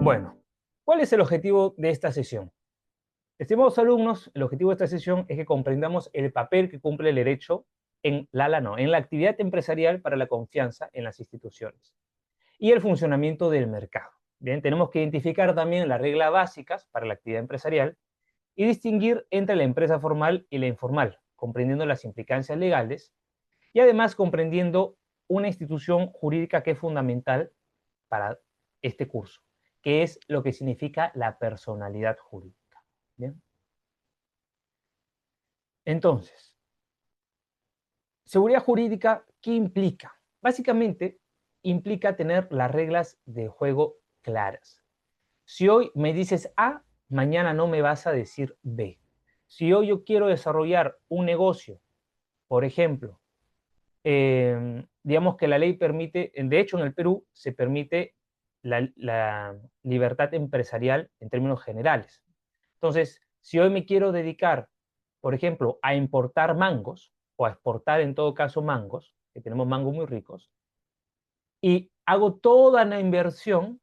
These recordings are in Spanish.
Bueno, ¿cuál es el objetivo de esta sesión? Estimados alumnos, el objetivo de esta sesión es que comprendamos el papel que cumple el derecho en en la actividad empresarial para la confianza en las instituciones y el funcionamiento del mercado. Bien, tenemos que identificar también las reglas básicas para la actividad empresarial y distinguir entre la empresa formal y la informal, comprendiendo las implicancias legales y además comprendiendo una institución jurídica que es fundamental para este curso, que es lo que significa la personalidad jurídica. ¿Bien? Entonces, seguridad jurídica, ¿qué implica? Básicamente, implica tener las reglas de juego claras. Si hoy me dices A, mañana no me vas a decir B. Si hoy yo quiero desarrollar un negocio, por ejemplo, digamos que la ley permite, de hecho en el Perú se permite la libertad empresarial en términos generales. Entonces, si hoy me quiero dedicar, por ejemplo, a importar mangos, o a exportar en todo caso mangos, que tenemos mangos muy ricos, y hago toda la inversión,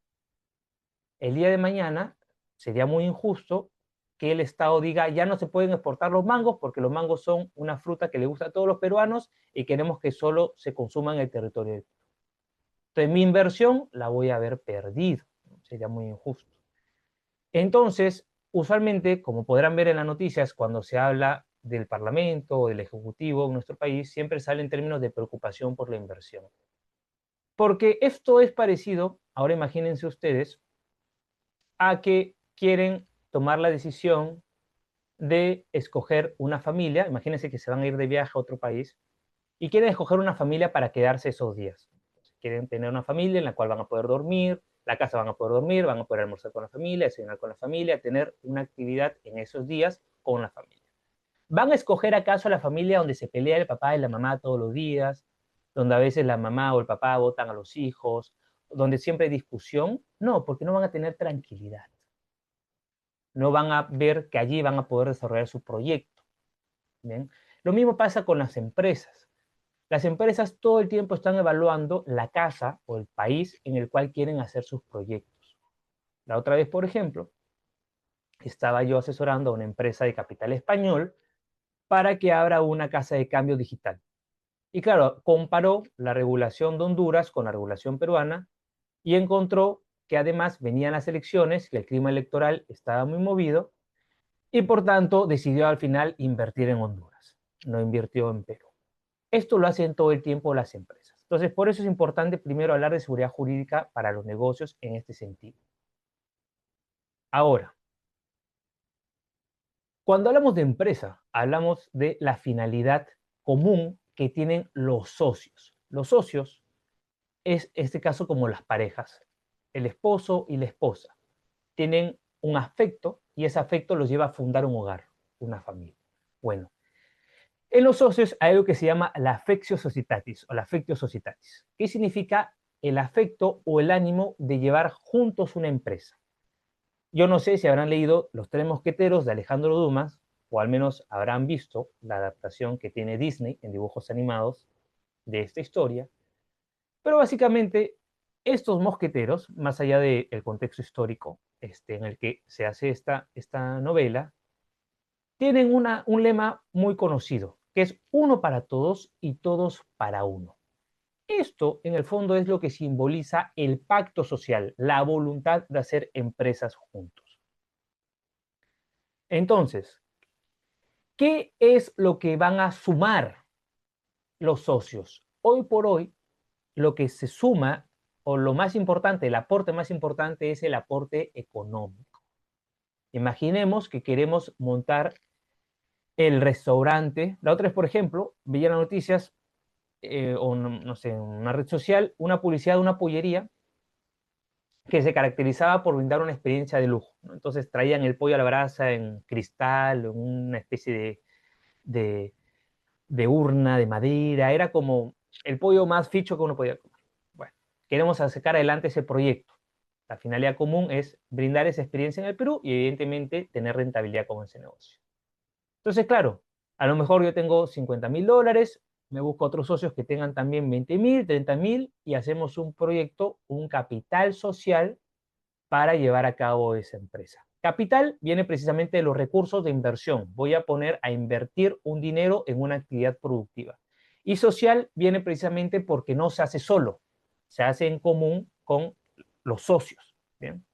el día de mañana sería muy injusto que el Estado diga ya no se pueden exportar los mangos porque los mangos son una fruta que le gusta a todos los peruanos y queremos que solo se consuma en el territorio del Perú. Entonces mi inversión la voy a haber perdido, ¿no? Sería muy injusto. Entonces, usualmente, como podrán ver en las noticias, cuando se habla del Parlamento o del Ejecutivo en nuestro país, siempre sale en términos de preocupación por la inversión. Porque esto es parecido, ahora imagínense ustedes, a que quieren tomar la decisión de escoger una familia, imagínense que se van a ir de viaje a otro país, y quieren escoger una familia para quedarse esos días. Quieren tener una familia en la cual van a poder dormir, la casa van a poder dormir, van a poder almorzar con la familia, desayunar con la familia, tener una actividad en esos días con la familia. ¿Van a escoger acaso a la familia donde se pelea el papá y la mamá todos los días, donde a veces la mamá o el papá votan a los hijos, donde siempre hay discusión? No, porque no van a tener tranquilidad. No van a ver que allí van a poder desarrollar su proyecto. ¿Bien? Lo mismo pasa con las empresas. Las empresas todo el tiempo están evaluando la casa o el país en el cual quieren hacer sus proyectos. La otra vez, por ejemplo, estaba yo asesorando a una empresa de capital español para que abra una casa de cambio digital. Y claro, comparó la regulación de Honduras con la regulación peruana y encontró que además venían las elecciones, que el clima electoral estaba muy movido y por tanto decidió al final invertir en Honduras, no invirtió en Perú. Esto lo hacen todo el tiempo las empresas. Entonces, por eso es importante primero hablar de seguridad jurídica para los negocios en este sentido. Ahora, cuando hablamos de empresa, hablamos de la finalidad común que tienen los socios. Los socios es, en este caso, como las parejas. El esposo y la esposa tienen un afecto y ese afecto los lleva a fundar un hogar, una familia. Bueno, en los socios hay algo que se llama la affectio societatis o la affectio societatis, que significa el afecto o el ánimo de llevar juntos una empresa. Yo no sé si habrán leído Los Tres Mosqueteros de Alejandro Dumas, o al menos habrán visto la adaptación que tiene Disney en dibujos animados de esta historia, pero básicamente estos mosqueteros, más allá del contexto histórico en el que se hace esta novela, tienen un lema muy conocido, que es uno para todos y todos para uno. Esto, en el fondo, es lo que simboliza el pacto social, la voluntad de hacer empresas juntos. Entonces, ¿qué es lo que van a sumar los socios? Hoy por hoy, lo que se suma, o lo más importante, el aporte más importante es el aporte económico. Imaginemos que queremos montar el restaurante. La otra es, por ejemplo, veía las noticias, o no sé, en una red social, una publicidad de una pollería que se caracterizaba por brindar una experiencia de lujo, ¿no? Entonces traían el pollo a la brasa en cristal, en una especie de, de urna de madera, era como el pollo más ficho que uno podía comer. Bueno, queremos sacar adelante ese proyecto. La finalidad común es brindar esa experiencia en el Perú y evidentemente tener rentabilidad con ese negocio. Entonces, claro, a lo mejor yo tengo $50,000, me busco otros socios que tengan también 20,000, 30,000 y hacemos un proyecto, un capital social para llevar a cabo esa empresa. Capital viene precisamente de los recursos de inversión. Voy a poner a invertir un dinero en una actividad productiva. Y social viene precisamente porque no se hace solo, se hace en común con los socios. ¿Bien?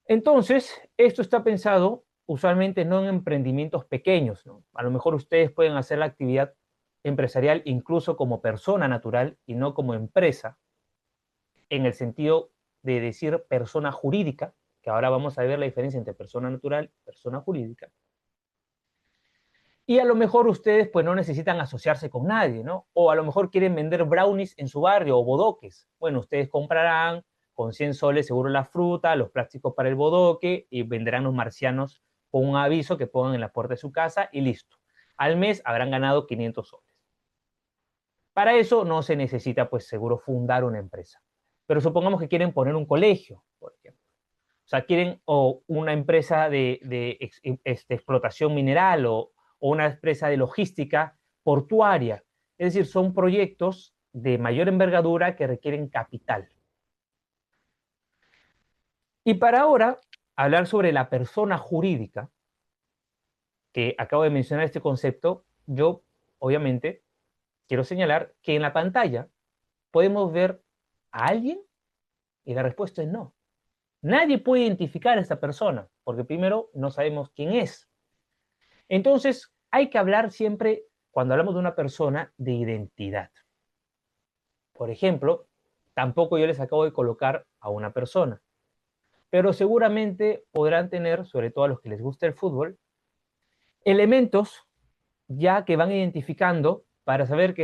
Entonces, esto está pensado usualmente no en emprendimientos pequeños, ¿no? A lo mejor ustedes pueden hacer la actividad empresarial incluso como persona natural y no como empresa, en el sentido de decir persona jurídica, que ahora vamos a ver la diferencia entre persona natural y persona jurídica. Y a lo mejor ustedes pues no necesitan asociarse con nadie, ¿no? O a lo mejor quieren vender brownies en su barrio o bodoques. Bueno, ustedes comprarán con 100 soles seguro la fruta, los plásticos para el bodoque y venderán los marcianos con un aviso que pongan en la puerta de su casa y listo. Al mes habrán ganado 500 soles. Para eso no se necesita pues seguro fundar una empresa. Pero supongamos que quieren poner un colegio, por ejemplo. O sea, quieren o una empresa de explotación mineral o una empresa de logística portuaria. Es decir, son proyectos de mayor envergadura que requieren capital. Y para ahora, hablar sobre la persona jurídica, que acabo de mencionar este concepto, yo obviamente quiero señalar que en la pantalla podemos ver a alguien y la respuesta es no. Nadie puede identificar a esta persona, porque primero no sabemos quién es. Entonces, hay que hablar siempre, cuando hablamos de una persona, de identidad. Por ejemplo, tampoco yo les acabo de colocar a una persona, pero seguramente podrán tener, sobre todo a los que les gusta el fútbol, elementos ya que van identificando para saber que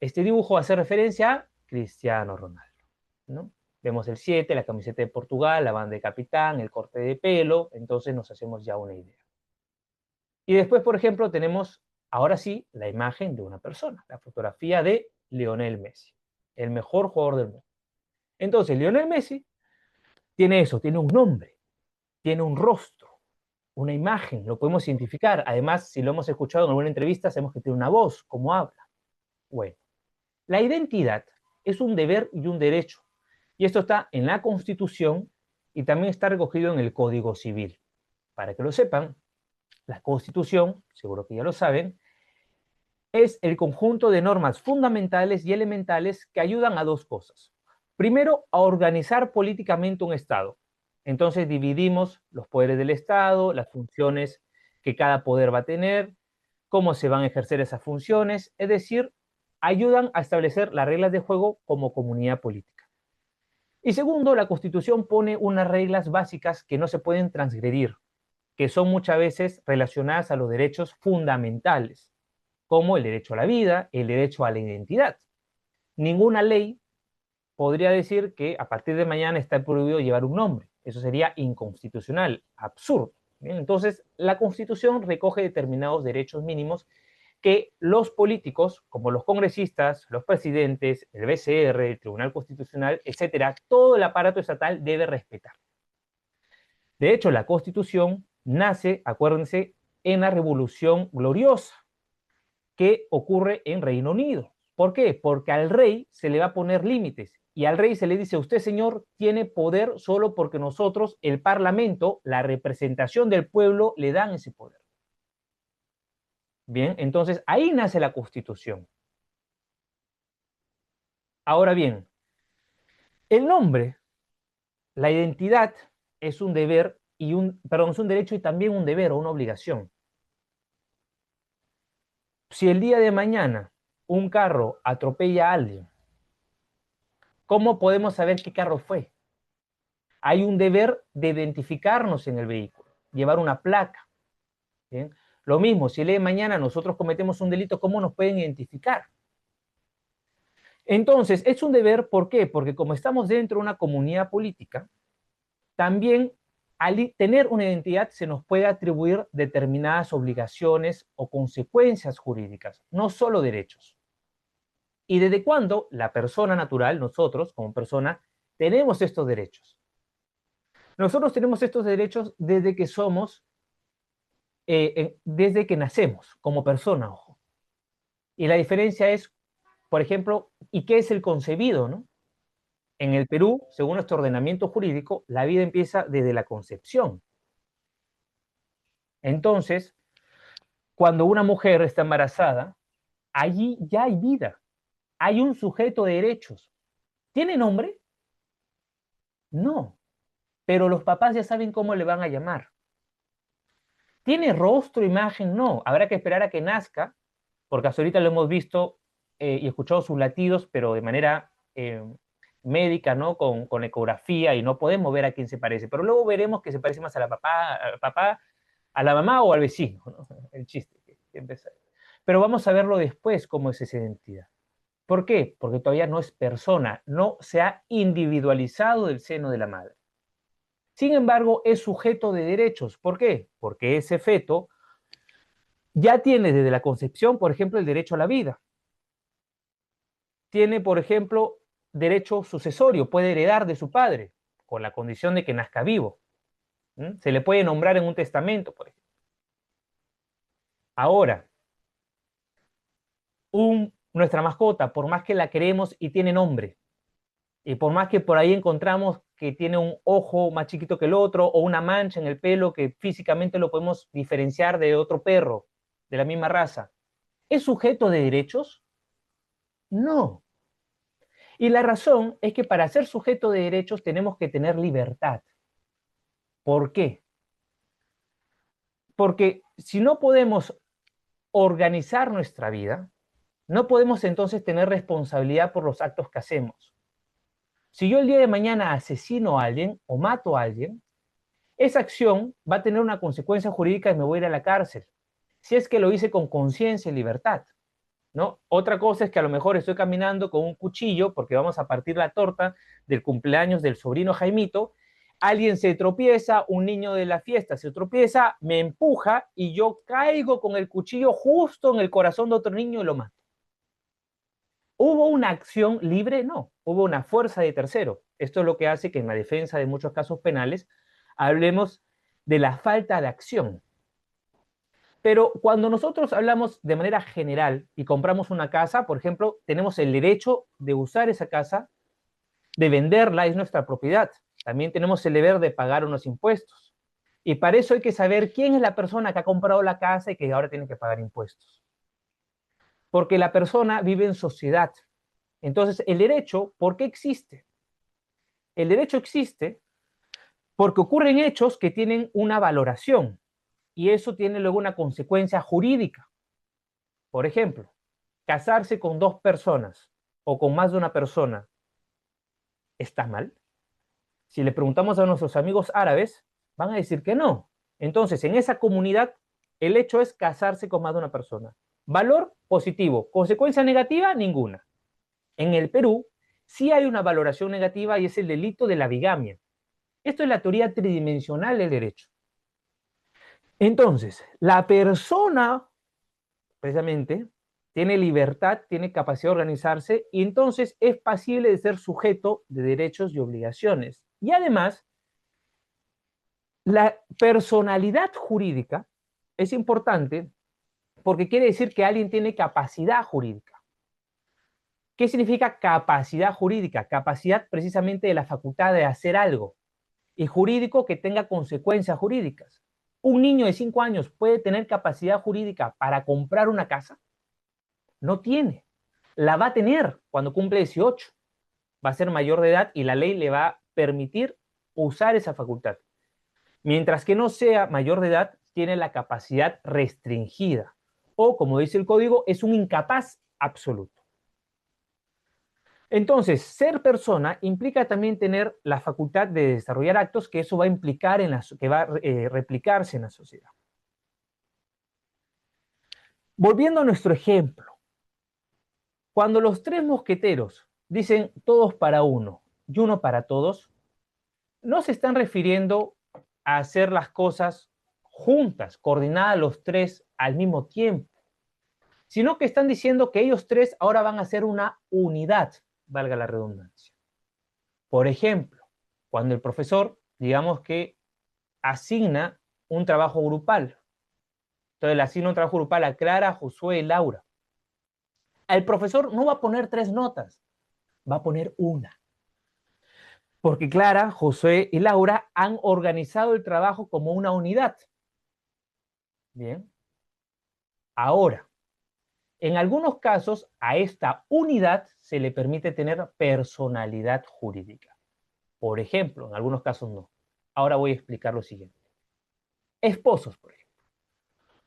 este dibujo hace referencia a Cristiano Ronaldo, ¿no? Vemos el 7, la camiseta de Portugal, la banda de capitán, el corte de pelo, entonces nos hacemos ya una idea. Y después, por ejemplo, tenemos, ahora sí, la imagen de una persona, la fotografía de Lionel Messi, el mejor jugador del mundo. Entonces, Lionel Messi tiene eso, tiene un nombre, tiene un rostro, una imagen, lo podemos identificar. Además, si lo hemos escuchado en alguna entrevista, sabemos que tiene una voz, cómo habla. Bueno, la identidad es un deber y un derecho. Y esto está en la Constitución y también está recogido en el Código Civil. Para que lo sepan, la Constitución, seguro que ya lo saben, es el conjunto de normas fundamentales y elementales que ayudan a dos cosas. Primero, a organizar políticamente un Estado. Entonces dividimos los poderes del Estado, las funciones que cada poder va a tener, cómo se van a ejercer esas funciones, es decir, ayudan a establecer las reglas de juego como comunidad política. Y segundo, la Constitución pone unas reglas básicas que no se pueden transgredir, que son muchas veces relacionadas a los derechos fundamentales, como el derecho a la vida, el derecho a la identidad. Ninguna ley podría decir que a partir de mañana está prohibido llevar un nombre. Eso sería inconstitucional, absurdo. ¿Bien? Entonces, la Constitución recoge determinados derechos mínimos que los políticos, como los congresistas, los presidentes, el BCR, el Tribunal Constitucional, etcétera, todo el aparato estatal debe respetar. De hecho, la Constitución nace, acuérdense, en la Revolución Gloriosa, que ocurre en Reino Unido. ¿Por qué? Porque al rey se le va a poner límites y al rey se le dice, usted señor tiene poder solo porque nosotros, el parlamento, la representación del pueblo, le dan ese poder. Bien, entonces ahí nace la Constitución. Ahora bien, el nombre, la identidad es un deber y es un derecho y también un deber o una obligación. Si el día de mañana un carro atropella a alguien, ¿cómo podemos saber qué carro fue? Hay un deber de identificarnos en el vehículo, llevar una placa. ¿Bien? Lo mismo, si el día de mañana nosotros cometemos un delito, ¿cómo nos pueden identificar? Entonces, es un deber, ¿por qué? Porque como estamos dentro de una comunidad política, también al tener una identidad se nos puede atribuir determinadas obligaciones o consecuencias jurídicas, no solo derechos. ¿Y desde cuándo la persona natural, nosotros como persona, tenemos estos derechos? Nosotros tenemos estos derechos desde que somos, desde que nacemos como persona, ojo. Y la diferencia es, por ejemplo, ¿y qué es el concebido, no? En el Perú, según nuestro ordenamiento jurídico, la vida empieza desde la concepción. Entonces, cuando una mujer está embarazada, allí ya hay vida, hay un sujeto de derechos. ¿Tiene nombre? No, pero los papás ya saben cómo le van a llamar. ¿Tiene rostro, imagen? No, habrá que esperar a que nazca, porque hasta ahorita lo hemos visto y escuchado sus latidos, pero de manera médica, ¿no? Con ecografía, y no podemos ver a quién se parece, pero luego veremos que se parece más a la papá, al papá, a la mamá o al vecino, ¿no? El chiste que empezar. Pero vamos a verlo después, cómo es esa identidad. ¿Por qué? Porque todavía no es persona, no se ha individualizado del seno de la madre. Sin embargo, es sujeto de derechos. ¿Por qué? Porque ese feto ya tiene desde la concepción, por ejemplo, el derecho a la vida. Tiene, por ejemplo, derecho sucesorio, puede heredar de su padre, con la condición de que nazca vivo. Se le puede nombrar en un testamento, por ejemplo. Ahora, nuestra mascota, por más que la queremos y tiene nombre, y por más que por ahí encontramos que tiene un ojo más chiquito que el otro o una mancha en el pelo que físicamente lo podemos diferenciar de otro perro de la misma raza, ¿es sujeto de derechos? No. Y la razón es que para ser sujeto de derechos tenemos que tener libertad. ¿Por qué? Porque si no podemos organizar nuestra vida, no podemos entonces tener responsabilidad por los actos que hacemos. Si yo el día de mañana asesino a alguien o mato a alguien, esa acción va a tener una consecuencia jurídica y me voy a ir a la cárcel. Si es que lo hice con conciencia y libertad, ¿no? Otra cosa es que a lo mejor estoy caminando con un cuchillo porque vamos a partir la torta del cumpleaños del sobrino Jaimito, alguien se tropieza, un niño de la fiesta se tropieza, me empuja y yo caigo con el cuchillo justo en el corazón de otro niño y lo mato. ¿Hubo una acción libre? No, hubo una fuerza de tercero. Esto es lo que hace que en la defensa de muchos casos penales hablemos de la falta de acción. Pero cuando nosotros hablamos de manera general y compramos una casa, por ejemplo, tenemos el derecho de usar esa casa, de venderla, es nuestra propiedad. También tenemos el deber de pagar unos impuestos. Y para eso hay que saber quién es la persona que ha comprado la casa y que ahora tiene que pagar impuestos. Porque la persona vive en sociedad. Entonces, el derecho, ¿por qué existe? El derecho existe porque ocurren hechos que tienen una valoración y eso tiene luego una consecuencia jurídica. Por ejemplo, casarse con dos personas o con más de una persona, ¿está mal? Si le preguntamos a nuestros amigos árabes, van a decir que no. Entonces, en esa comunidad, el hecho es casarse con más de una persona. Valor positivo, consecuencia negativa, ninguna. En el Perú, sí hay una valoración negativa y es el delito de la bigamia. Esto es la teoría tridimensional del derecho. Entonces, la persona, precisamente, tiene libertad, tiene capacidad de organizarse y entonces es pasible de ser sujeto de derechos y obligaciones. Y además, la personalidad jurídica es importante porque quiere decir que alguien tiene capacidad jurídica. ¿Qué significa capacidad jurídica? Capacidad precisamente de la facultad de hacer algo y jurídico que tenga consecuencias jurídicas. ¿Un niño de 5 años puede tener capacidad jurídica para comprar una casa? No tiene. La va a tener cuando cumple 18. Va a ser mayor de edad y la ley le va a permitir usar esa facultad. Mientras que no sea mayor de edad, tiene la capacidad restringida. O, como dice el código, es un incapaz absoluto. Entonces, ser persona implica también tener la facultad de desarrollar actos que eso va a implicar que va a replicarse en la sociedad. Volviendo a nuestro ejemplo, cuando los tres mosqueteros dicen todos para uno y uno para todos, no se están refiriendo a hacer las cosas juntas, coordinadas los tres al mismo tiempo, sino que están diciendo que ellos tres ahora van a ser una unidad, valga la redundancia. Por ejemplo, cuando el profesor, digamos que asigna un trabajo grupal, entonces le asigna un trabajo grupal a Clara, Josué y Laura. El profesor no va a poner 3 notas, va a poner una. Porque Clara, José y Laura han organizado el trabajo como una unidad. Bien. Ahora, en algunos casos, a esta unidad se le permite tener personalidad jurídica. Por ejemplo, en algunos casos no. Ahora voy a explicar lo siguiente. Esposos, por ejemplo.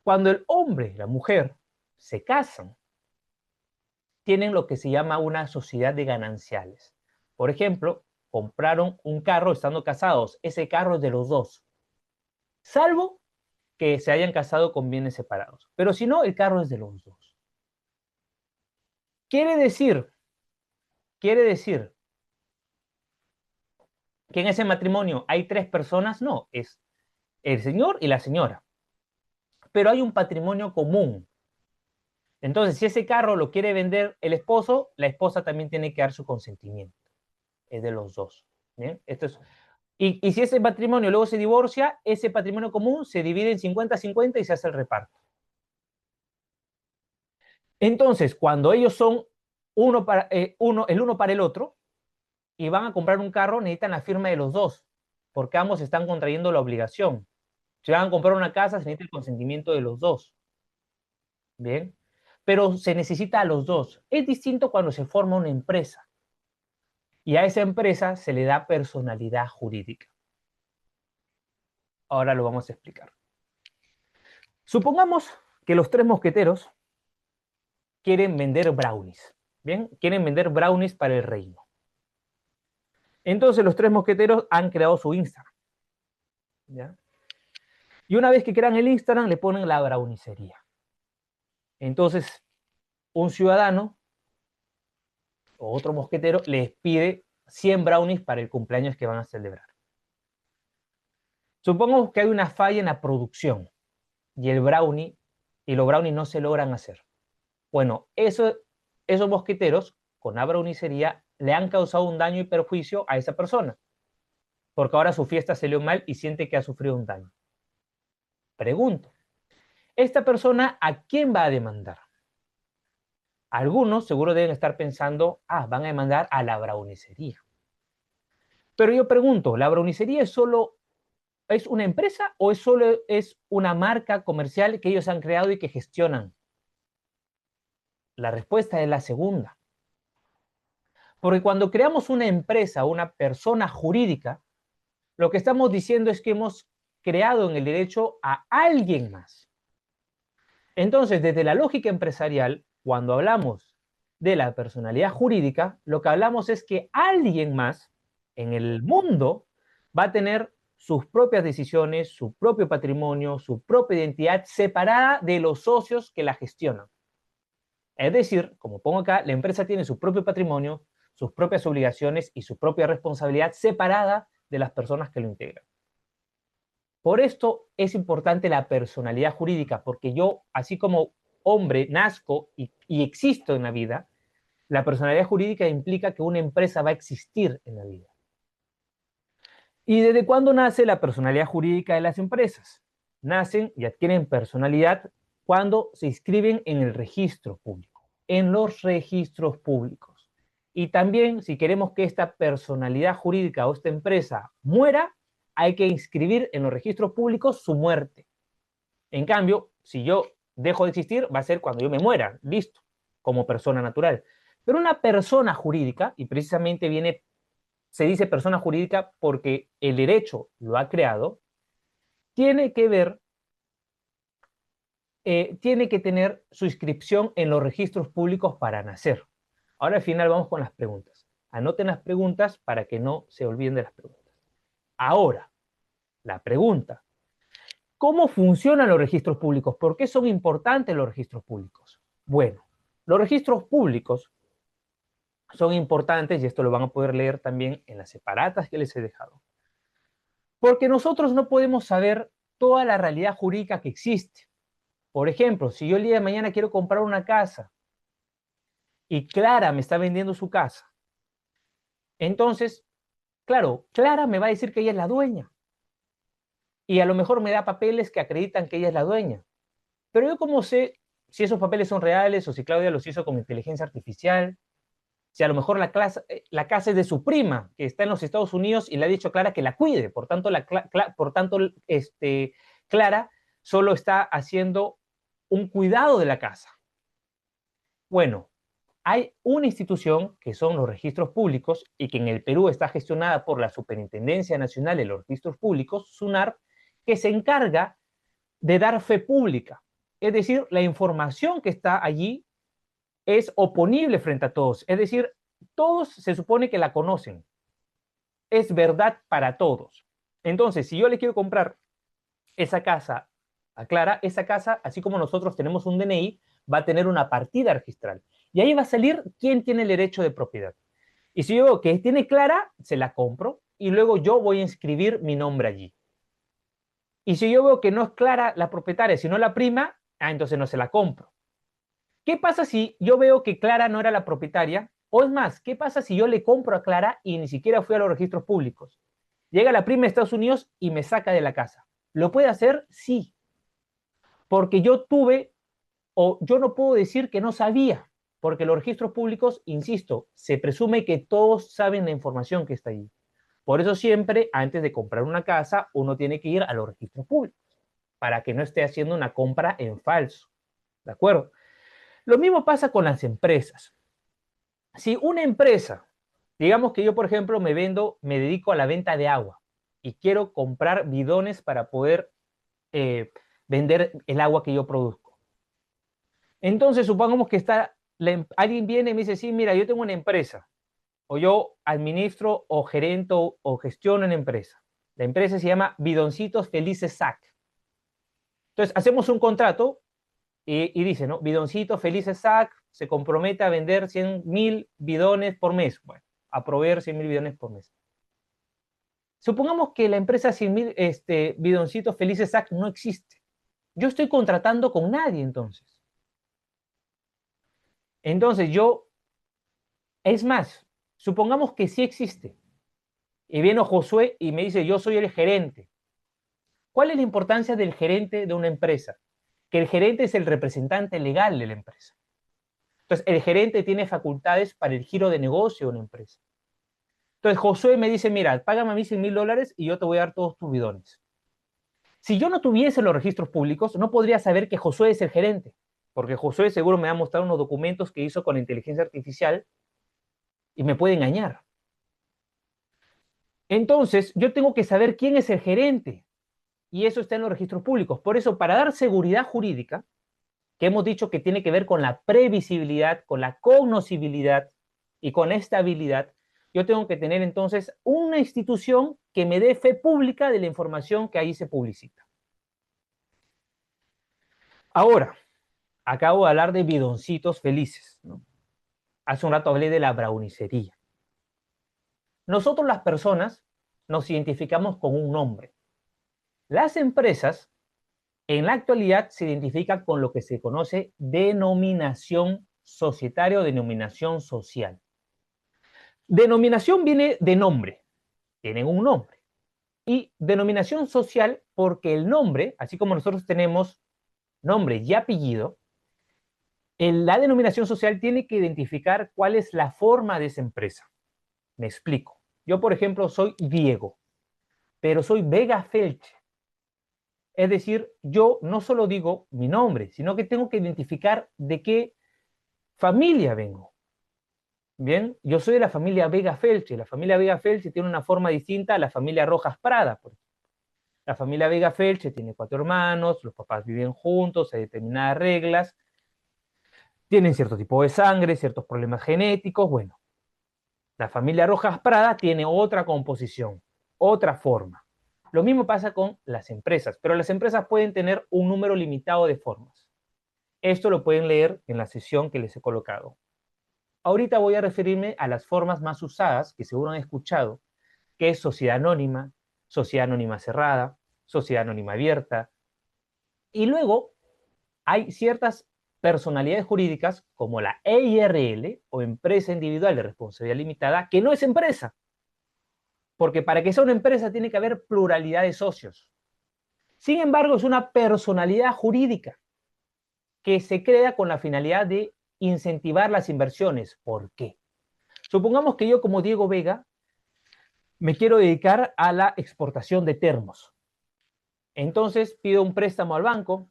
Cuando el hombre y la mujer se casan, tienen lo que se llama una sociedad de gananciales. Por ejemplo, compraron un carro estando casados. Ese carro es de los dos, salvo que se hayan casado con bienes separados. Pero si no, el carro es de los dos. Quiere decir, quiere decir que en ese matrimonio hay tres personas, no, es el señor y la señora. Pero hay un patrimonio común. Entonces, si ese carro lo quiere vender el esposo, la esposa también tiene que dar su consentimiento. Es de los dos. ¿Bien? Esto es, y si ese matrimonio luego se divorcia, ese patrimonio común se divide en 50-50 y se hace el reparto. Entonces, cuando ellos son el uno para el otro y van a comprar un carro, necesitan la firma de los dos, porque ambos están contrayendo la obligación. Si van a comprar una casa, se necesita el consentimiento de los dos. Bien, pero se necesita a los dos. Es distinto cuando se forma una empresa y a esa empresa se le da personalidad jurídica. Ahora lo vamos a explicar. Supongamos que los tres mosqueteros quieren vender brownies. Bien, quieren vender brownies para el reino. Entonces los tres mosqueteros han creado su Instagram. ¿Ya? Y una vez que crean el Instagram, le ponen la brownicería. Entonces, un ciudadano o otro mosquetero les pide 100 brownies para el cumpleaños que van a celebrar. Supongamos que hay una falla en la producción y los brownies no se logran hacer. Bueno, esos mosqueteros con la brownicería le han causado un daño y perjuicio a esa persona, porque ahora su fiesta salió mal y siente que ha sufrido un daño. Pregunto, ¿esta persona a quién va a demandar? Algunos seguro deben estar pensando, van a demandar a la brownicería. Pero yo pregunto, ¿la brownicería es una empresa o solo es una marca comercial que ellos han creado y que gestionan? La respuesta es la segunda. Porque cuando creamos una empresa, una persona jurídica, lo que estamos diciendo es que hemos creado en el derecho a alguien más. Entonces, desde la lógica empresarial, cuando hablamos de la personalidad jurídica, lo que hablamos es que alguien más en el mundo va a tener sus propias decisiones, su propio patrimonio, su propia identidad separada de los socios que la gestionan. Es decir, como pongo acá, la empresa tiene su propio patrimonio, sus propias obligaciones y su propia responsabilidad separada de las personas que lo integran. Por esto es importante la personalidad jurídica, porque yo, así como hombre, nazco y existo en la vida, la personalidad jurídica implica que una empresa va a existir en la vida. ¿Y desde cuándo nace la personalidad jurídica de las empresas? Nacen y adquieren personalidad cuando se inscriben en el registro público, en los registros públicos. Y también, si queremos que esta personalidad jurídica o esta empresa muera, hay que inscribir en los registros públicos su muerte. En cambio, si yo dejo de existir, va a ser cuando yo me muera, listo, como persona natural. Pero una persona jurídica, y precisamente se dice persona jurídica porque el derecho lo ha creado, tiene que tener su inscripción en los registros públicos para nacer. Ahora al final vamos con las preguntas. Anoten las preguntas para que no se olviden de las preguntas. Ahora, la pregunta. ¿Cómo funcionan los registros públicos? ¿Por qué son importantes los registros públicos? Bueno, los registros públicos son importantes, y esto lo van a poder leer también en las separatas que les he dejado, porque nosotros no podemos saber toda la realidad jurídica que existe. Por ejemplo, si yo el día de mañana quiero comprar una casa y Clara me está vendiendo su casa, entonces, claro, Clara me va a decir que ella es la dueña y a lo mejor me da papeles que acreditan que ella es la dueña. Pero yo cómo sé si esos papeles son reales o si Claudia los hizo con inteligencia artificial. Si a lo mejor la casa es de su prima, que está en los Estados Unidos y le ha dicho a Clara que la cuide. Por tanto, Clara solo está haciendo un cuidado de la casa. Bueno, hay una institución que son los registros públicos y que en el Perú está gestionada por la Superintendencia Nacional de los Registros Públicos, SUNAR, que se encarga de dar fe pública. Es decir, la información que está allí es oponible frente a todos. Es decir, todos se supone que la conocen. Es verdad para todos. Entonces, si yo le quiero comprar esa casa a Clara, esa casa, así como nosotros tenemos un DNI, va a tener una partida registral. Y ahí va a salir quién tiene el derecho de propiedad. Y si yo veo que tiene Clara, se la compro y luego yo voy a inscribir mi nombre allí. Y si yo veo que no es Clara la propietaria, sino la prima, entonces no se la compro. ¿Qué pasa si yo veo que Clara no era la propietaria? O es más, ¿qué pasa si yo le compro a Clara y ni siquiera fui a los registros públicos? Llega la prima de Estados Unidos y me saca de la casa. ¿Lo puede hacer? Sí. Porque yo tuve, o yo no puedo decir que no sabía, porque los registros públicos, insisto, se presume que todos saben la información que está allí. Por eso siempre, antes de comprar una casa, uno tiene que ir a los registros públicos, para que no esté haciendo una compra en falso. ¿De acuerdo? Lo mismo pasa con las empresas. Si una empresa, digamos que yo, por ejemplo, me dedico a la venta de agua y quiero comprar bidones para poder vender el agua que yo produzco. Entonces, supongamos que alguien viene y me dice, sí, mira, yo tengo una empresa, o yo administro o gerento o gestiono una empresa. La empresa se llama Bidoncitos Felices SAC. Entonces, hacemos un contrato y dice, ¿no? Bidoncitos Felices SAC se compromete a vender 100.000 bidones por mes. Bueno, a proveer 100.000 bidones por mes. Supongamos que la empresa 100.000 Bidoncitos Felices SAC no existe. Yo estoy contratando con nadie entonces. Entonces es más, supongamos que sí existe. Y viene Josué y me dice, yo soy el gerente. ¿Cuál es la importancia del gerente de una empresa? Que el gerente es el representante legal de la empresa. Entonces, el gerente tiene facultades para el giro de negocio de una empresa. Entonces, Josué me dice, mira, págame a mí $100.000 y yo te voy a dar todos tus bidones. Si yo no tuviese los registros públicos, no podría saber que Josué es el gerente, porque Josué seguro me va a mostrar unos documentos que hizo con inteligencia artificial y me puede engañar. Entonces, yo tengo que saber quién es el gerente y eso está en los registros públicos. Por eso, para dar seguridad jurídica, que hemos dicho que tiene que ver con la previsibilidad, con la cognoscibilidad y con estabilidad, yo tengo que tener entonces una institución que me dé fe pública de la información que ahí se publicita. Ahora, acabo de hablar de bidoncitos felices, ¿no? Hace un rato hablé de la braunicería. Nosotros las personas nos identificamos con un nombre. Las empresas en la actualidad se identifican con lo que se conoce denominación societaria o denominación social. Denominación viene de nombre, tienen un nombre. Y denominación social porque el nombre, así como nosotros tenemos nombre y apellido, la denominación social tiene que identificar cuál es la forma de esa empresa. Me explico. Yo, por ejemplo, soy Diego, pero soy Vega Felche. Es decir, yo no solo digo mi nombre, sino que tengo que identificar de qué familia vengo. Bien, yo soy de la familia Vega Felche. La familia Vega Felche tiene una forma distinta a la familia Rojas Prada. La familia Vega Felche tiene 4 hermanos, los papás viven juntos, hay determinadas reglas, tienen cierto tipo de sangre, ciertos problemas genéticos. Bueno, la familia Rojas Prada tiene otra composición, otra forma. Lo mismo pasa con las empresas, pero las empresas pueden tener un número limitado de formas. Esto lo pueden leer en la sesión que les he colocado. Ahorita voy a referirme a las formas más usadas, que seguro han escuchado, que es sociedad anónima cerrada, sociedad anónima abierta. Y luego hay ciertas personalidades jurídicas como la EIRL o empresa individual de responsabilidad limitada, que no es empresa, porque para que sea una empresa tiene que haber pluralidad de socios. Sin embargo, es una personalidad jurídica que se crea con la finalidad de incentivar las inversiones. ¿Por qué? Supongamos que yo, como Diego Vega, me quiero dedicar a la exportación de termos. Entonces pido un préstamo al banco,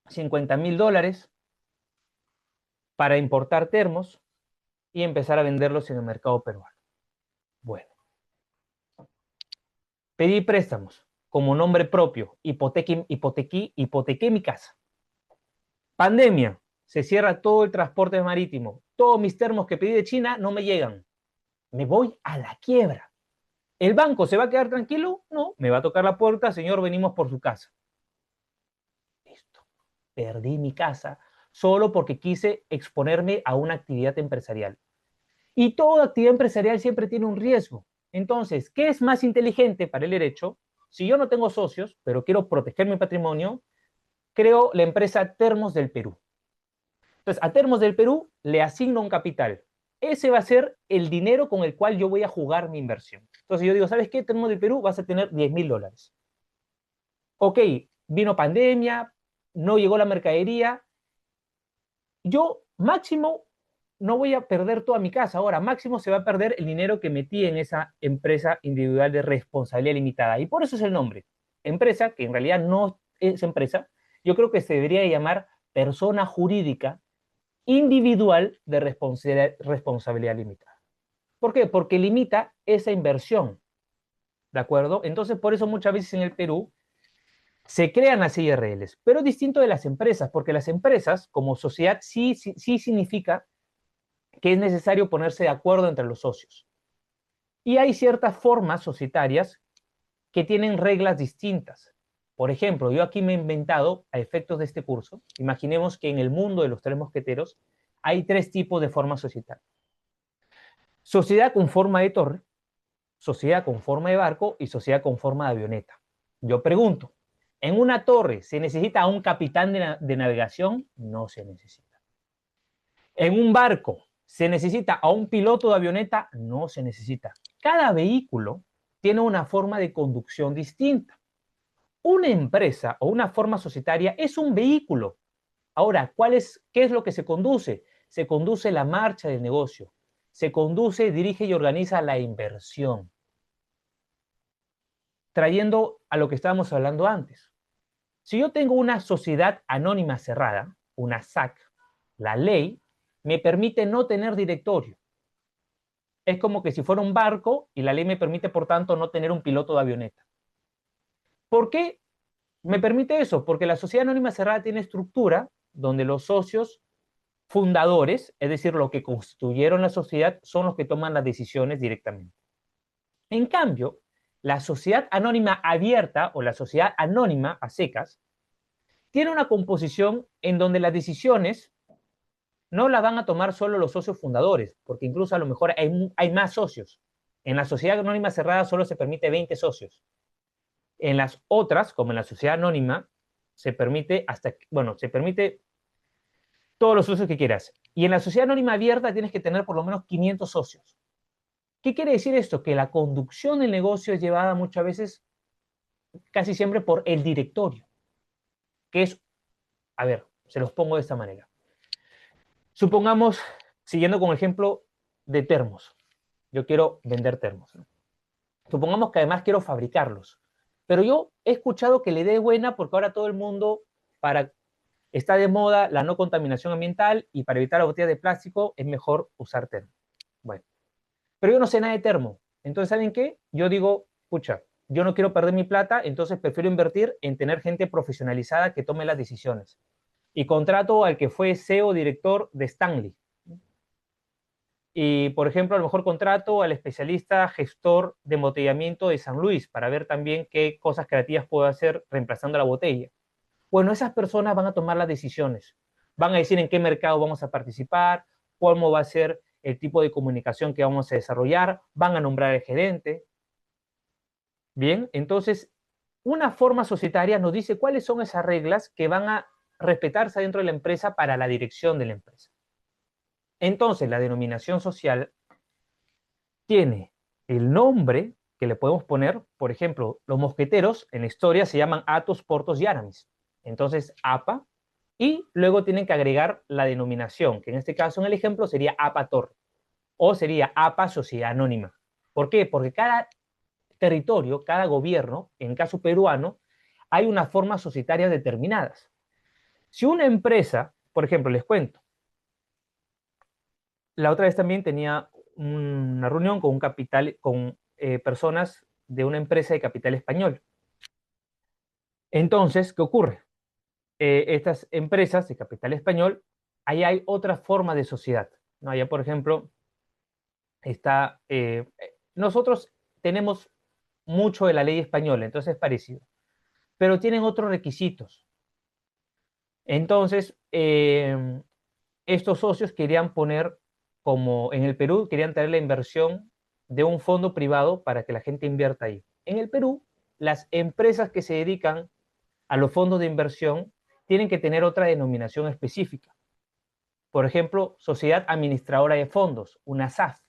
$50,000, para importar termos y empezar a venderlos en el mercado peruano. Bueno, pedí préstamos como nombre propio, hipotequé mi casa. Pandemia, se cierra todo el transporte marítimo. Todos mis termos que pedí de China no me llegan. Me voy a la quiebra. ¿El banco se va a quedar tranquilo? No, me va a tocar la puerta, señor, venimos por su casa. Listo. Perdí mi casa solo porque quise exponerme a una actividad empresarial. Y toda actividad empresarial siempre tiene un riesgo. Entonces, ¿qué es más inteligente para el derecho? Si yo no tengo socios, pero quiero proteger mi patrimonio, creo la empresa Termos del Perú. Entonces, a Termos del Perú le asigno un capital. Ese va a ser el dinero con el cual yo voy a jugar mi inversión. Entonces yo digo, ¿sabes qué? Termos del Perú vas a tener $10,000. Ok, vino pandemia, no llegó la mercadería. Yo máximo no voy a perder toda mi casa. Ahora, máximo se va a perder el dinero que metí en esa empresa individual de responsabilidad limitada. Y por eso es el nombre. Empresa, que en realidad no es empresa, yo creo que se debería llamar persona jurídica individual de responsabilidad limitada. ¿Por qué? Porque limita esa inversión, ¿de acuerdo? Entonces, por eso muchas veces en el Perú se crean las IRLs, pero es distinto de las empresas, porque las empresas como sociedad sí significa que es necesario ponerse de acuerdo entre los socios. Y hay ciertas formas societarias que tienen reglas distintas. Por ejemplo, yo aquí me he inventado, a efectos de este curso, imaginemos que en el mundo de los tres mosqueteros hay tres tipos de formas societarias. Sociedad con forma de torre, sociedad con forma de barco y sociedad con forma de avioneta. Yo pregunto, ¿en una torre se necesita un capitán de navegación? No se necesita. ¿En un barco se necesita a un piloto de avioneta? No se necesita. Cada vehículo tiene una forma de conducción distinta. Una empresa o una forma societaria es un vehículo. Ahora, ¿qué es lo que se conduce? Se conduce la marcha del negocio. Se conduce, dirige y organiza la inversión. Trayendo a lo que estábamos hablando antes. Si yo tengo una sociedad anónima cerrada, una SAC, la ley me permite no tener directorio. Es como que si fuera un barco y la ley me permite, por tanto, no tener un piloto de avioneta. ¿Por qué me permite eso? Porque la sociedad anónima cerrada tiene estructura donde los socios fundadores, es decir, los que construyeron la sociedad, son los que toman las decisiones directamente. En cambio, la sociedad anónima abierta o la sociedad anónima a secas tiene una composición en donde las decisiones no las van a tomar solo los socios fundadores, porque incluso a lo mejor hay más socios. En la sociedad anónima cerrada solo se permite 20 socios. En las otras, como en la sociedad anónima, se permite se permite todos los socios que quieras. Y en la sociedad anónima abierta tienes que tener por lo menos 500 socios. ¿Qué quiere decir esto? Que la conducción del negocio es llevada muchas veces, casi siempre, por el directorio, que es, a ver, se los pongo de esta manera. Supongamos, siguiendo con el ejemplo de termos, yo quiero vender termos, ¿no? Supongamos que además quiero fabricarlos, pero yo he escuchado que le dé buena porque ahora todo el mundo, está de moda la no contaminación ambiental y para evitar la botella de plástico es mejor usar termo. Bueno, pero yo no sé nada de termo. Entonces, ¿saben qué? Yo digo, pucha, yo no quiero perder mi plata, entonces prefiero invertir en tener gente profesionalizada que tome las decisiones. Y contrato al que fue CEO director de Stanley. Y, por ejemplo, a lo mejor contrato al especialista gestor de embotellamiento de San Luis para ver también qué cosas creativas puedo hacer reemplazando la botella. Bueno, esas personas van a tomar las decisiones. Van a decir en qué mercado vamos a participar, cómo va a ser el tipo de comunicación que vamos a desarrollar, van a nombrar al gerente. Bien, entonces, una forma societaria nos dice cuáles son esas reglas que van a respetarse dentro de la empresa para la dirección de la empresa. Entonces, la denominación social tiene el nombre que le podemos poner, por ejemplo, los mosqueteros en la historia se llaman Athos, Porthos y Aramis. Entonces, APA, y luego tienen que agregar la denominación, que en este caso, en el ejemplo, sería APA Torre. o sería APA, sociedad anónima. ¿Por qué? Porque cada territorio, cada gobierno, en caso peruano, hay unas formas societarias determinadas. Si una empresa, por ejemplo, les cuento, la otra vez también tenía una reunión con, personas de una empresa de capital español. Entonces, ¿qué ocurre? Estas empresas de capital español, ahí hay otra forma de sociedad, ¿no? Allá, por ejemplo, está, nosotros tenemos mucho de la ley española, entonces es parecido, pero tienen otros requisitos. Entonces, estos socios querían poner, como en el Perú, querían tener la inversión de un fondo privado para que la gente invierta ahí. En el Perú, las empresas que se dedican a los fondos de inversión tienen que tener otra denominación específica. Por ejemplo, Sociedad Administradora de Fondos, una SAF.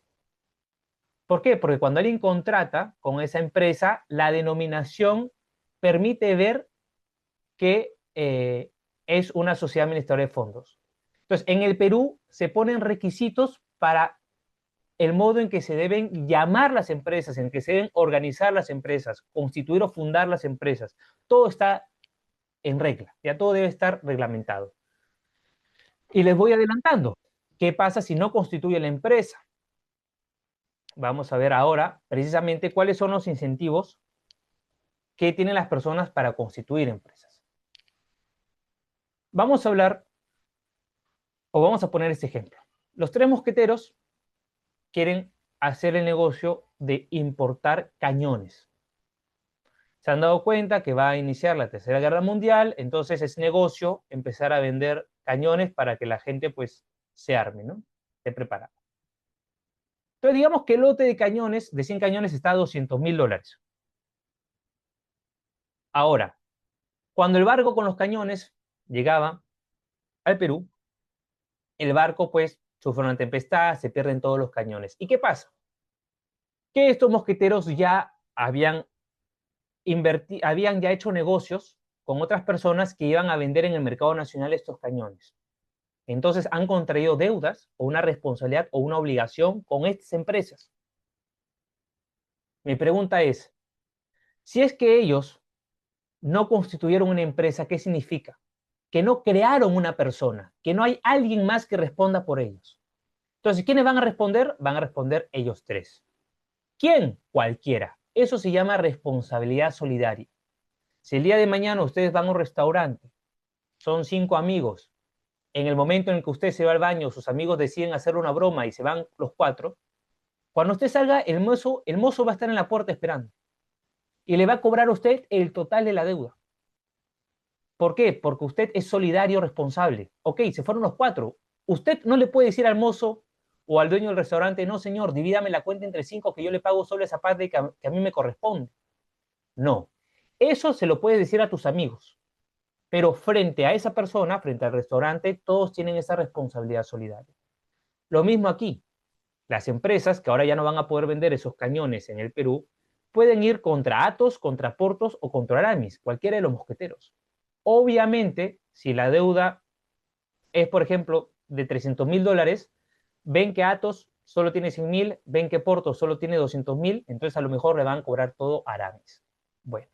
¿Por qué? Porque cuando alguien contrata con esa empresa, la denominación permite ver que es una sociedad administradora de fondos. Entonces, en el Perú se ponen requisitos para el modo en que se deben llamar las empresas, en que se deben organizar las empresas, constituir o fundar las empresas. Todo está en regla, ya todo debe estar reglamentado. Y les voy adelantando, ¿qué pasa si no constituye la empresa? Vamos a ver ahora precisamente cuáles son los incentivos que tienen las personas para constituir empresas. Vamos a hablar, o vamos a poner este ejemplo. Los tres mosqueteros quieren hacer el negocio de importar cañones. Se han dado cuenta que va a iniciar la Tercera Guerra Mundial, entonces es negocio empezar a vender cañones para que la gente pues se arme, ¿no? Esté preparada. Entonces digamos que el lote de cañones, de 100 cañones, está a $200.000. Ahora, cuando el barco con los cañones llegaba al Perú, el barco pues sufre una tempestad, se pierden todos los cañones. ¿Y qué pasa? Que estos mosqueteros ya habían ya hecho negocios con otras personas que iban a vender en el mercado nacional estos cañones. Entonces han contraído deudas o una responsabilidad o una obligación con estas empresas. Mi pregunta es, si es que ellos no constituyeron una empresa, ¿qué significa? Que no crearon una persona, que no hay alguien más que responda por ellos. Entonces, ¿quiénes van a responder? Van a responder ellos tres. ¿Quién? Cualquiera. Eso se llama responsabilidad solidaria. Si el día de mañana ustedes van a un restaurante, son 5 amigos, en el momento en que usted se va al baño, sus amigos deciden hacer una broma y se van los 4, cuando usted salga, el mozo va a estar en la puerta esperando y le va a cobrar a usted el total de la deuda. ¿Por qué? Porque usted es solidario, responsable. Ok, se fueron los 4. Usted no le puede decir al mozo o al dueño del restaurante, no señor, divídame la cuenta entre 5 que yo le pago solo esa parte que a mí me corresponde. No, eso se lo puedes decir a tus amigos, pero frente a esa persona, frente al restaurante, todos tienen esa responsabilidad solidaria. Lo mismo aquí, las empresas que ahora ya no van a poder vender esos cañones en el Perú, pueden ir contra Atos, contra Portos o contra Aramis, cualquiera de los mosqueteros. Obviamente, si la deuda es, por ejemplo, de $300.000, ven que Atos solo tiene 100.000, ven que Portos solo tiene 200.000, entonces a lo mejor le van a cobrar todo a Aramis. Bueno,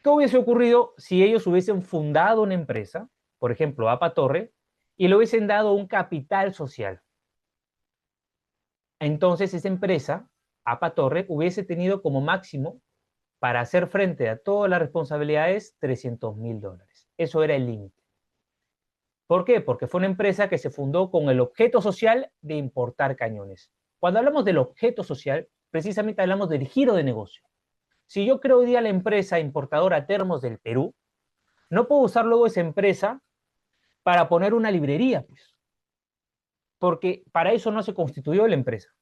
¿qué hubiese ocurrido si ellos hubiesen fundado una empresa, por ejemplo, APA Torre, y le hubiesen dado un capital social? Entonces esa empresa, APA Torre, hubiese tenido como máximo para hacer frente a todas las responsabilidades $300.000. Eso era el límite. ¿Por qué? Porque fue una empresa que se fundó con el objeto social de importar cañones. Cuando hablamos del objeto social, precisamente hablamos del giro de negocio. Si yo creo hoy día la empresa importadora Termos del Perú, no puedo usar luego esa empresa para poner una librería, pues, porque para eso no se constituyó la empresa.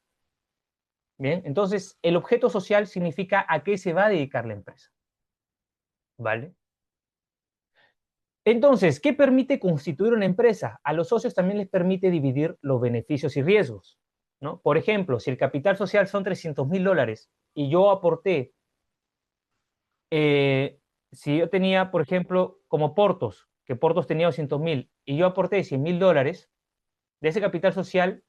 Bien, entonces el objeto social significa a qué se va a dedicar la empresa. ¿Vale? Entonces, ¿qué permite constituir una empresa? A los socios también les permite dividir los beneficios y riesgos, ¿no? Por ejemplo, si el capital social son $300.000 y yo aporté, si yo tenía, por ejemplo, como Portos, que Portos tenía $200.000 y yo aporté $100.000, de ese capital social,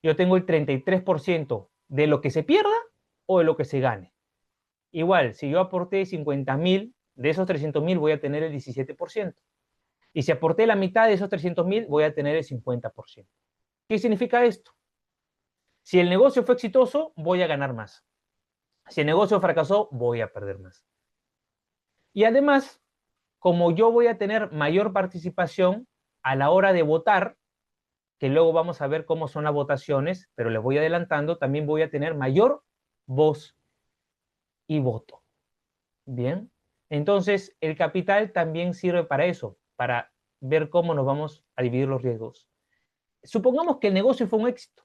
yo tengo el 33% de lo que se pierda o de lo que se gane. Igual, si yo aporté 50.000, de esos 300.000 voy a tener el 17%. Y si aporté la mitad de esos 300.000, voy a tener el 50%. ¿Qué significa esto? Si el negocio fue exitoso, voy a ganar más. Si el negocio fracasó, voy a perder más. Y además, como yo voy a tener mayor participación a la hora de votar, que luego vamos a ver cómo son las votaciones, pero les voy adelantando, también voy a tener mayor voz y voto. Bien, entonces el capital también sirve para eso, para ver cómo nos vamos a dividir los riesgos. Supongamos que el negocio fue un éxito.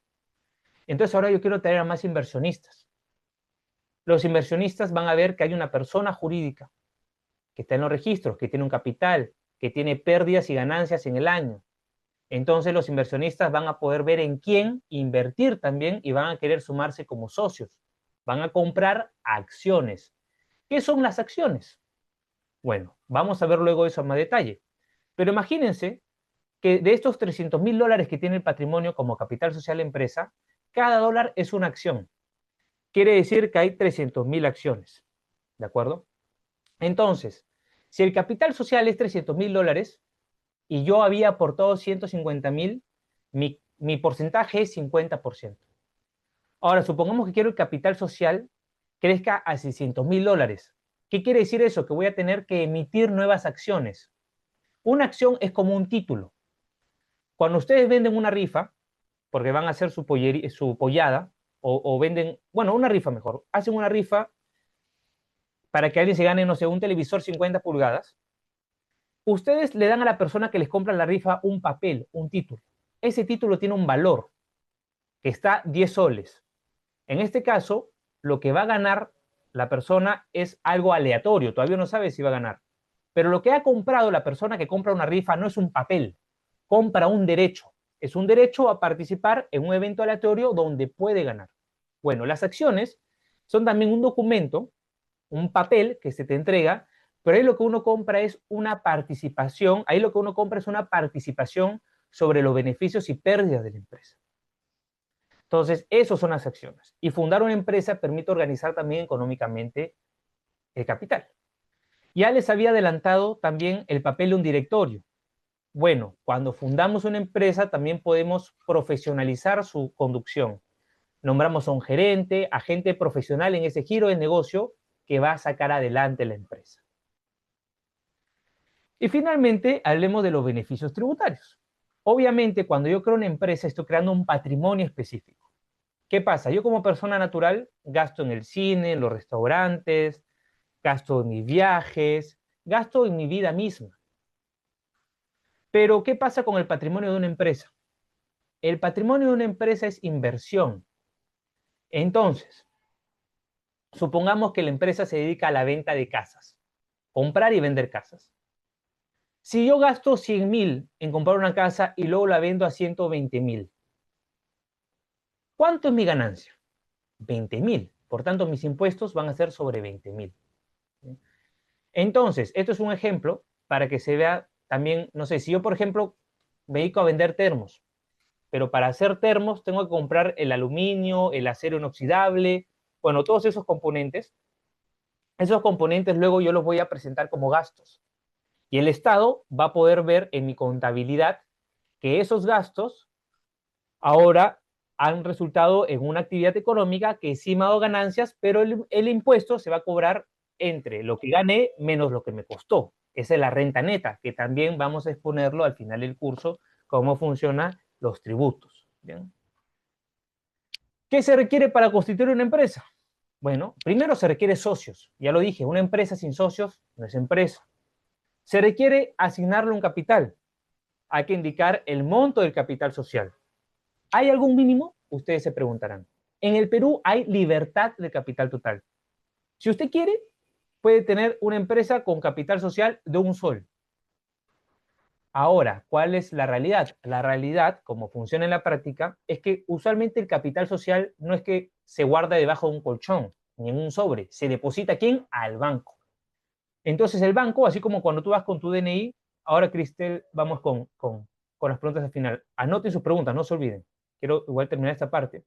Entonces ahora yo quiero traer a más inversionistas. Los inversionistas van a ver que hay una persona jurídica que está en los registros, que tiene un capital, que tiene pérdidas y ganancias en el año. Entonces los inversionistas van a poder ver en quién invertir también y van a querer sumarse como socios. Van a comprar acciones. ¿Qué son las acciones? Bueno, vamos a ver luego eso a más detalle. Pero imagínense que de estos $300.000 que tiene el patrimonio como capital social de empresa, cada dólar es una acción. Quiere decir que hay 300.000 acciones. ¿De acuerdo? Entonces, si el capital social es $300.000 y yo había aportado 150.000, mi porcentaje es 50%. Ahora, supongamos que quiero el capital social crezca a $600.000. ¿Qué quiere decir eso? Que voy a tener que emitir nuevas acciones. Una acción es como un título. Cuando ustedes venden una rifa, porque van a hacer su pollada, o venden, bueno, una rifa mejor, hacen una rifa para que alguien se gane, no sé, un televisor 50 pulgadas, ustedes le dan a la persona que les compra la rifa un papel, un título. Ese título tiene un valor que está 10 soles. En este caso, lo que va a ganar la persona es algo aleatorio, todavía no sabe si va a ganar. Pero lo que ha comprado la persona que compra una rifa no es un papel, compra un derecho. Es un derecho a participar en un evento aleatorio donde puede ganar. Bueno, las acciones son también un documento, un papel que se te entrega, pero ahí lo que uno compra es una participación, ahí lo que uno compra es una participación sobre los beneficios y pérdidas de la empresa. Entonces, esos son las acciones. Y fundar una empresa permite organizar también económicamente el capital. Ya les había adelantado también el papel de un directorio. Bueno, cuando fundamos una empresa también podemos profesionalizar su conducción. Nombramos a un gerente, agente profesional en ese giro de negocio que va a sacar adelante la empresa. Y finalmente, hablemos de los beneficios tributarios. Obviamente, cuando yo creo una empresa, estoy creando un patrimonio específico. ¿Qué pasa? Yo como persona natural gasto en el cine, en los restaurantes, gasto en mis viajes, gasto en mi vida misma. Pero, ¿qué pasa con el patrimonio de una empresa? El patrimonio de una empresa es inversión. Entonces, supongamos que la empresa se dedica a la venta de casas, comprar y vender casas. Si yo gasto 100.000 en comprar una casa y luego la vendo a 120.000, ¿cuánto es mi ganancia? 20.000. Por tanto, mis impuestos van a ser sobre 20.000. Entonces, esto es un ejemplo para que se vea también, no sé, si yo, por ejemplo, me dedico a vender termos, pero para hacer termos tengo que comprar el aluminio, el acero inoxidable, bueno, todos esos componentes luego yo los voy a presentar como gastos. Y el Estado va a poder ver en mi contabilidad que esos gastos ahora han resultado en una actividad económica que sí me ha dado ganancias, pero el impuesto se va a cobrar entre lo que gané menos lo que me costó. Esa es la renta neta, que también vamos a exponerlo al final del curso, cómo funcionan los tributos. ¿Bien? ¿Qué se requiere para constituir una empresa? Bueno, primero se requiere socios. Ya lo dije, una empresa sin socios no es empresa. Se requiere asignarle un capital. Hay que indicar el monto del capital social. ¿Hay algún mínimo? Ustedes se preguntarán. En el Perú hay libertad de capital total. Si usted quiere, puede tener una empresa con capital social de un sol. Ahora, ¿cuál es la realidad? La realidad, como funciona en la práctica, es que usualmente el capital social no es que se guarda debajo de un colchón, ni en un sobre. Se deposita, ¿a quién? Al banco. Entonces el banco, así como cuando tú vas con tu DNI, ahora Cristel, vamos con las preguntas al final. Anoten sus preguntas, no se olviden. quiero igual terminar esta parte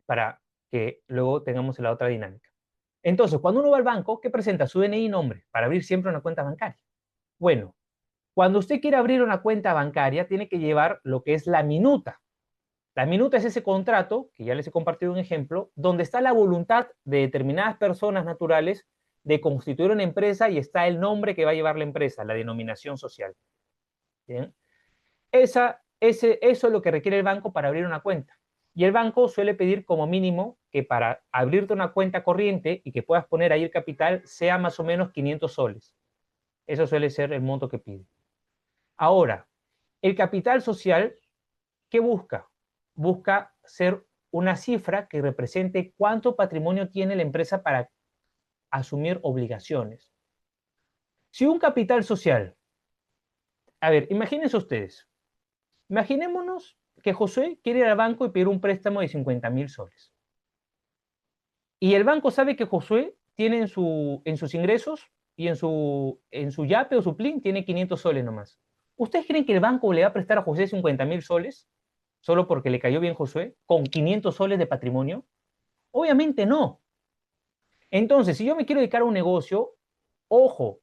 para que luego tengamos la otra dinámica. Entonces, cuando uno va al banco, ¿qué presenta? Su DNI y nombre para abrir siempre una cuenta bancaria. Bueno, cuando usted quiere abrir una cuenta bancaria, tiene que llevar lo que es la minuta. La minuta es ese contrato, que ya les he compartido un ejemplo, donde está la voluntad de determinadas personas naturales de constituir una empresa y está el nombre que va a llevar la empresa, la denominación social. ¿Bien? Eso es lo que requiere el banco para abrir una cuenta. Y el banco suele pedir como mínimo que para abrirte una cuenta corriente y que puedas poner ahí el capital sea más o menos 500 soles. Eso suele ser el monto que pide. Ahora, el capital social, ¿qué busca? Busca ser una cifra que represente cuánto patrimonio tiene la empresa para asumir obligaciones. Si un capital social, a ver, imagínense ustedes, imaginémonos que José quiere ir al banco y pedir un préstamo de 50.000 soles. Y el banco sabe que Josué tiene en sus ingresos y en su YAPE o su PLIN tiene 500 soles nomás. ¿Ustedes creen que el banco le va a prestar a José 50.000 soles solo porque le cayó bien Josué con 500 soles de patrimonio? Obviamente no. Entonces, si yo me quiero dedicar a un negocio, ojo,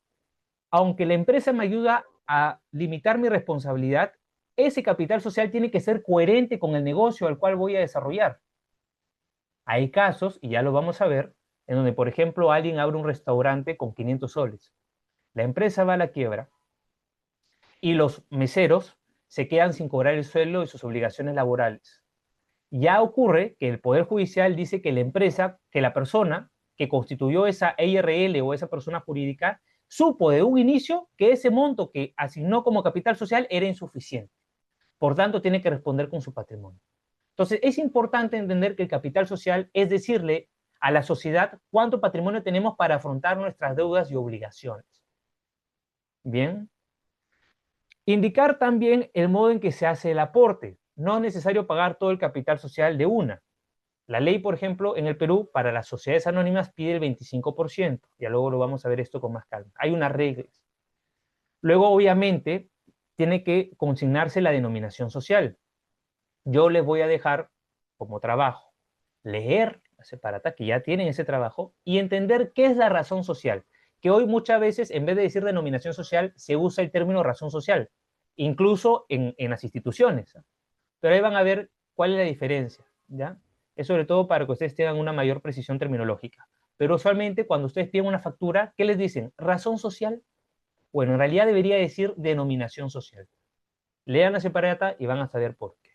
aunque la empresa me ayuda a limitar mi responsabilidad, ese capital social tiene que ser coherente con el negocio al cual voy a desarrollar. Hay casos, y ya lo vamos a ver, en donde, por ejemplo, alguien abre un restaurante con 500 soles. La empresa va a la quiebra y los meseros se quedan sin cobrar el sueldo y sus obligaciones laborales. Ya ocurre que el Poder Judicial dice que la empresa, que la persona que constituyó esa EIRL o esa persona jurídica, supo de un inicio que ese monto que asignó como capital social era insuficiente. Por tanto, tiene que responder con su patrimonio. Entonces, es importante entender que el capital social es decirle a la sociedad cuánto patrimonio tenemos para afrontar nuestras deudas y obligaciones. Bien. Indicar también el modo en que se hace el aporte. No es necesario pagar todo el capital social de una. La ley, por ejemplo, en el Perú, para las sociedades anónimas pide el 25%. Ya luego lo vamos a ver esto con más calma. Hay unas reglas. Luego, obviamente, tiene que consignarse la denominación social. Yo les voy a dejar como trabajo leer la separata, que ya tienen ese trabajo, y entender qué es la razón social. Que hoy muchas veces, en vez de decir denominación social, se usa el término razón social, incluso en las instituciones. Pero ahí van a ver cuál es la diferencia, ¿ya? Es sobre todo para que ustedes tengan una mayor precisión terminológica. Pero usualmente cuando ustedes piden una factura, ¿qué les dicen? ¿Razón social? Bueno, en realidad debería decir denominación social. Lean la separata y van a saber por qué.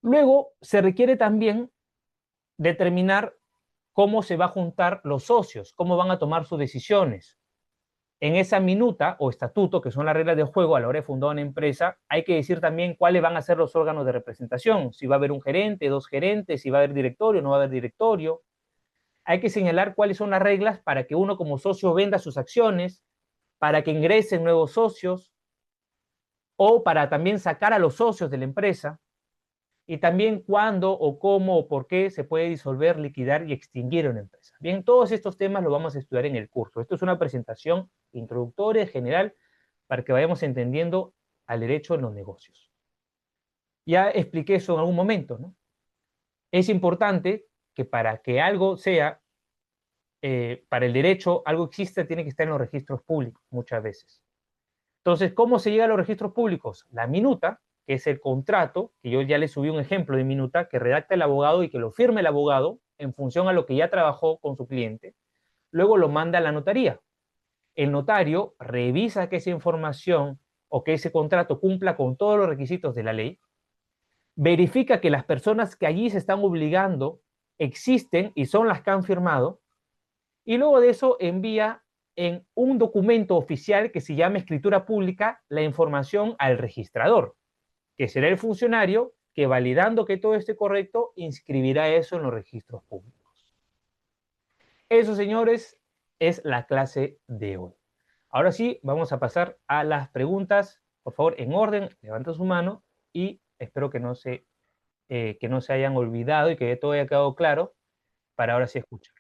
Luego, se requiere también determinar cómo se va a juntar los socios, cómo van a tomar sus decisiones. En esa minuta o estatuto, que son las reglas de juego a la hora de fundar una empresa, hay que decir también cuáles van a ser los órganos de representación, si va a haber un gerente, dos gerentes, si va a haber directorio, no va a haber directorio. Hay que señalar cuáles son las reglas para que uno como socio venda sus acciones, para que ingresen nuevos socios o para también sacar a los socios de la empresa, y también cuándo o cómo o por qué se puede disolver, liquidar y extinguir una empresa. Bien, todos estos temas los vamos a estudiar en el curso. Esto es una presentación introductoria, general, para que vayamos entendiendo al derecho en los negocios. Ya expliqué eso en algún momento, ¿no? Es importante que para que algo sea, para el derecho, algo exista, tiene que estar en los registros públicos muchas veces. Entonces, ¿cómo se llega a los registros públicos? La minuta, que es el contrato, que yo ya le subí un ejemplo de minuta, que redacta el abogado y que lo firme el abogado en función a lo que ya trabajó con su cliente. Luego lo manda a la notaría. El notario revisa que esa información o que ese contrato cumpla con todos los requisitos de la ley, verifica que las personas que allí se están obligando existen y son las que han firmado, y luego de eso envía en un documento oficial que se llama escritura pública la información al registrador, que será el funcionario que, validando que todo esté correcto, inscribirá eso en los registros públicos. Eso, señores, es la clase de hoy. Ahora sí, vamos a pasar a las preguntas. Por favor, en orden, levanta su mano y espero que no se hayan olvidado y que todo haya quedado claro para ahora sí escuchar.